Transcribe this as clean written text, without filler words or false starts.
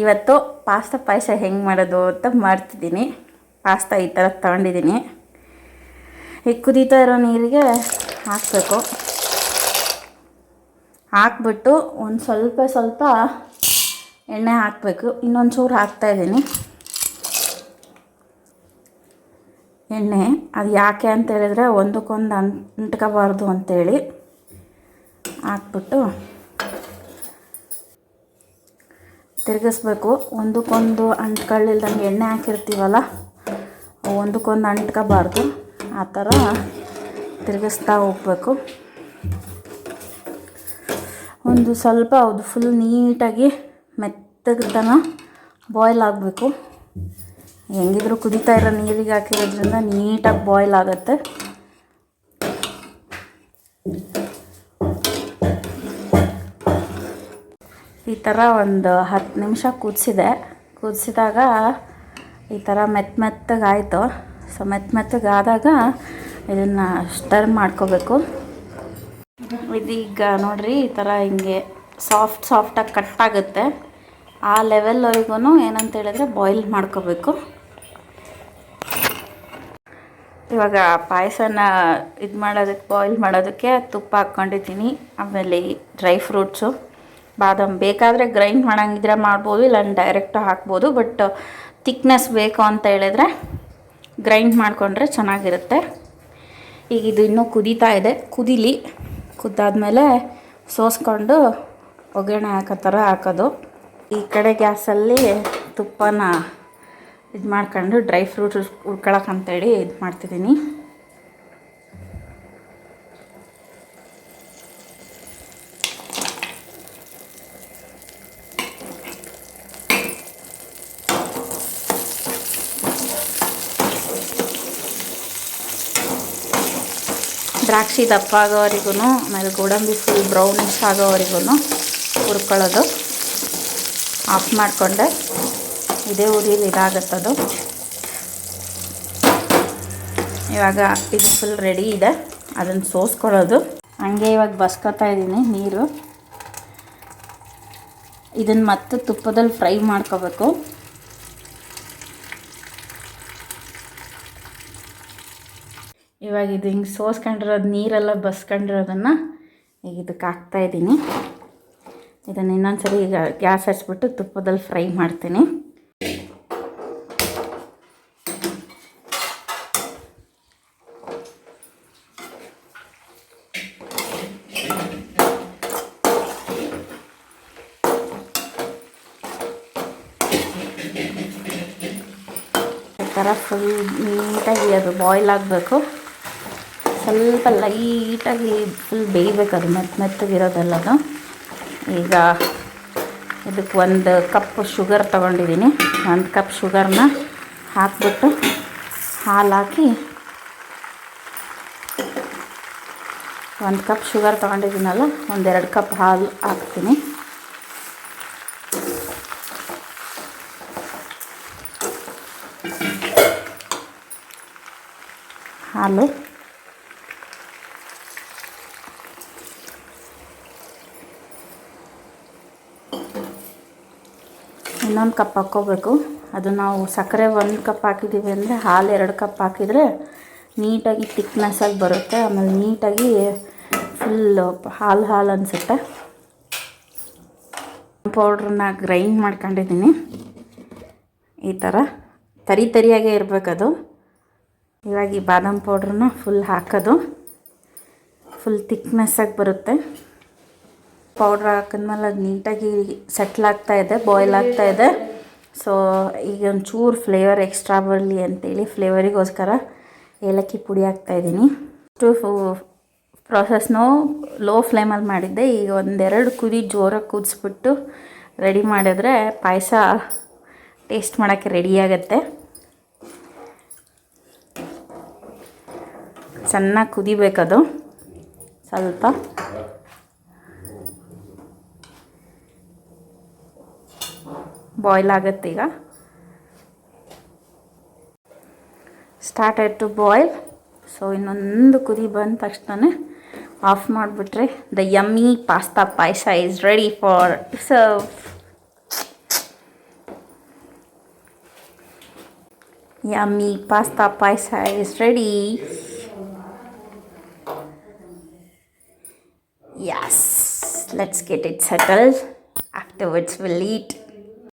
ಇವತ್ತು ಪಾಸ್ತಾ ಪಾಯಸ ಹೆಂಗೆ ಮಾಡೋದು ಅಂತ ಮಾಡ್ತಿದ್ದೀನಿ. ಪಾಸ್ತಾ ಈ ಥರ ತಗೊಂಡಿದ್ದೀನಿ. ಈಗ ಕುದೀತಾ ಇರೋ ನೀರಿಗೆ ಹಾಕಬೇಕು. ಹಾಕ್ಬಿಟ್ಟು ಒಂದು ಸ್ವಲ್ಪ ಎಣ್ಣೆ ಹಾಕಬೇಕು. ಇನ್ನೊಂದು ಚೂರು ಹಾಕ್ತಾಯಿದ್ದೀನಿ ಎಣ್ಣೆ. ಅದು ಯಾಕೆ ಅಂತ ಹೇಳಿದ್ರೆ ಒಂದಕ್ಕೊಂದು ಅಂಟ್ಕೋಬಾರ್ದು ಅಂತೇಳಿ ಹಾಕ್ಬಿಟ್ಟು ತಿರುಗಿಸ್ಬೇಕು. ಒಂದಕ್ಕೊಂದು ಅಂಟ್ಕೊಳ್ಳಿಲ್ದಂಗೆ ಎಣ್ಣೆ ಹಾಕಿರ್ತೀವಲ್ಲ, ಒಂದಕ್ಕೊಂದು ಅಂಟ್ಕೋಬಾರ್ದು. ಆ ಥರ ತಿರುಗಿಸ್ತಾ ಹೋಗ್ಬೇಕು. ಒಂದು ಸ್ವಲ್ಪ ಫುಲ್ ನೀಟಾಗಿ ಮೆತ್ತಗೆ ತನ ಬಾಯ್ಲ್ ಆಗಬೇಕು. ಹೆಂಗಿದ್ರು ಕುದೀತಾ ಇರೋ ನೀರಿಗೆ ಹಾಕಿರೋದ್ರಿಂದ ನೀಟಾಗಿ ಬಾಯ್ಲ್ ಆಗುತ್ತೆ. ಈ ಥರ ಒಂದು 10 ನಿಮಿಷ ಕುದಿಸಿದಾಗ ಈ ಥರ ಮೆತ್ತಗಾಯಿತು. ಸೊ ಮೆತ್ತಗಾದಾಗ ಇದನ್ನು ಸ್ಟರ್ ಮಾಡ್ಕೋಬೇಕು. ಇದೀಗ ನೋಡಿರಿ, ಈ ಥರ ಹಿಂಗೆ ಸಾಫ್ಟಾಗಿ ಕಟ್ಟಾಗುತ್ತೆ. ಆ ಲೆವೆಲ್ವರೆಗೂ ಏನಂತ ಹೇಳಿದ್ರೆ ಬಾಯ್ಲ್ ಮಾಡ್ಕೋಬೇಕು. ಇವಾಗ ಪಾಯಸನ ಬಾಯ್ಲ್ ಮಾಡೋದಕ್ಕೆ ತುಪ್ಪ ಹಾಕ್ಕೊಂಡಿದ್ದೀನಿ. ಆಮೇಲೆ ಡ್ರೈ ಫ್ರೂಟ್ಸು, ಬಾದಾಮ್ ಬೇಕಾದರೆ ಗ್ರೈಂಡ್ ಮಾಡೋಂಗಿದ್ರೆ ಮಾಡ್ಬೋದು, ಇಲ್ಲ ಡೈರೆಕ್ಟು ಹಾಕ್ಬೋದು. ಬಟ್ ತಿಕ್ನೆಸ್ ಬೇಕು ಅಂತ ಹೇಳಿದ್ರೆ ಗ್ರೈಂಡ್ ಮಾಡಿಕೊಂಡ್ರೆ ಚೆನ್ನಾಗಿರುತ್ತೆ. ಈಗ ಇದು ಇನ್ನೂ ಕುದೀತಾ ಇದೆ, ಕುದ್ದಾದ್ಮೇಲೆ ಸೋಸ್ಕೊಂಡು ಒಗ್ಗರಣೆ ಹಾಕೋ ಥರ ಹಾಕೋದು. ಈ ಕಡೆ ಗ್ಯಾಸಲ್ಲಿ ತುಪ್ಪನ ಇದು ಮಾಡ್ಕೊಂಡು ಡ್ರೈ ಫ್ರೂಟ್ಸ್ ಹುರ್ಕೊಳಕ್ಕಂತೇಳಿ ಇದು ಮಾಡ್ತಿದ್ದೀನಿ. ದ್ರಾಕ್ಷಿ ದಪ್ಪ ಆಗೋವರೆಗೂ, ಆಮೇಲೆ ಗೋಡಂಬಿ ಫುಲ್ ಬ್ರೌನಿಶ್ ಆಗೋವರೆಗೂ ಹುರ್ಕೊಳ್ಳೋದು. ಆಫ್ ಮಾಡಿಕೊಂಡೆ ಇದೇ ಉರಿಯಲ್ಲಿ ಇದಾಗುತ್ತದು. ಇವಾಗ ಇದು ಫುಲ್ ರೆಡಿ ಇದೆ, ಅದನ್ನು ಸೋಸ್ಕೊಳ್ಳೋದು. ಹಂಗೆ ಇವಾಗ ಬಸ್ಕೊತಾ ಇದ್ದೀನಿ ನೀರು. ಇದನ್ನು ಮತ್ತೆ ತುಪ್ಪದಲ್ಲಿ ಫ್ರೈ ಮಾಡ್ಕೋಬೇಕು. ಇವಾಗ ಇದು ಹಿಂಗೆ ಸೋಸ್ಕೊಂಡಿರೋದು, ನೀರೆಲ್ಲ ಬಸ್ಕೊಂಡಿರೋದನ್ನು ಈಗ ಇದಕ್ಕೆ ಹಾಕ್ತಾಯಿದ್ದೀನಿ. ಇದನ್ನು ಇನ್ನೊಂದ್ಸರಿ ಈಗ ಗ್ಯಾಸ್ ಹಚ್ಬಿಟ್ಟು ತುಪ್ಪದಲ್ಲಿ ಫ್ರೈ ಮಾಡ್ತೀನಿ. ಈ ಥರ ಫುಲ್ ನೀಟಾಗಿ ಅದು ಬಾಯ್ಲ್ ಆಗಬೇಕು. ಸ್ವಲ್ಪ ಲೈಟಾಗಿ ಫುಲ್ ಬೇಯಬೇಕು, ಅದು ಮೆತ್ತಗಿರೋದೆಲ್ಲದು. ಈಗ ಇದಕ್ಕೆ 1 ಕಪ್ ಶುಗರ್ ತೊಗೊಂಡಿದ್ದೀನಿ. 1 ಕಪ್ ಶುಗರ್ನ ಹಾಕ್ಬಿಟ್ಟು ಹಾಲು ಹಾಕಿ, 1 ಕಪ್ ಶುಗರ್ ತೊಗೊಂಡಿದ್ದೀನಲ್ಲ, 1-2 ಕಪ್ ಹಾಲು ಹಾಕ್ತೀನಿ. ಹಾಲು ಇನ್ನೊಂದು ಕಪ್ ಹಾಕ್ಕೋಬೇಕು. ಅದು ನಾವು ಸಕ್ಕರೆ 1 ಕಪ್ ಹಾಕಿದ್ದೀವಿ ಅಂದರೆ ಹಾಲು 2 ಕಪ್ ಹಾಕಿದರೆ ನೀಟಾಗಿ ತಿಕ್ನೆಸ್ಸಾಗಿ ಬರುತ್ತೆ. ಆಮೇಲೆ ನೀಟಾಗಿ ಫುಲ್ ಹಾಲು ಅನಿಸುತ್ತೆ. ಪೌಡ್ರನ್ನ ಗ್ರೈಂಡ್ ಮಾಡ್ಕೊಂಡಿದ್ದೀನಿ. ಈ ಥರ ತರಿಯಾಗೇ ಇರಬೇಕದು. ಇವಾಗ ಈ ಬಾದಾಮ್ ಪೌಡ್ರನ್ನ ಫುಲ್ ಹಾಕೋದು, ಫುಲ್ ತಿಕ್ನೆಸ್ಸಾಗಿ ಬರುತ್ತೆ. ಪೌಡ್ರ್ ಹಾಕಿದ್ಮೇಲೆ ಅದು ನೀಟಾಗಿ ಸೆಟ್ಲಾಗ್ತಾಯಿದೆ, ಬಾಯ್ಲ್ ಆಗ್ತಾಯಿದೆ. ಸೊ ಈಗ ಒಂಚೂರು ಫ್ಲೇವರ್ ಎಕ್ಸ್ಟ್ರಾ ಬರಲಿ ಅಂತೇಳಿ ಫ್ಲೇವರಿಗೋಸ್ಕರ ಏಲಕ್ಕಿ ಪುಡಿ ಹಾಕ್ತಾಯಿದ್ದೀನಿ. ಅಷ್ಟು ಪ್ರಾಸೆಸ್ನೂ ಲೋ ಫ್ಲೇಮಲ್ಲಿ ಮಾಡಿದ್ದೆ. ಈಗ 1-2 ಕುದಿ ಜೋರಾಗಿ ಕುದಿಸ್ಬಿಟ್ಟು ರೆಡಿ ಮಾಡಿದ್ರೆ ಪಾಯಸ ಟೇಸ್ಟ್ ಮಾಡೋಕ್ಕೆ ರೆಡಿಯಾಗತ್ತೆ. ಚೆನ್ನಾಗಿ ಕುದಿಬೇಕದು. ಸ್ವಲ್ಪ ಬಾಯ್ಲ್ ಆಗುತ್ತೆ. ಈಗ ಸ್ಟಾರ್ಟೆಡ್ ಟು ಬಾಯ್ಲ್. ಸೊ ಇನ್ನೊಂದು ಕುದಿ ಬಂದ ತಕ್ಷಣ ಆಫ್ ಮಾಡಿಬಿಟ್ರೆ the yummy pasta payasa is ready for serve. Yummy pasta paisa is ready. Yes, let's get it settled. Afterwards, we'll eat.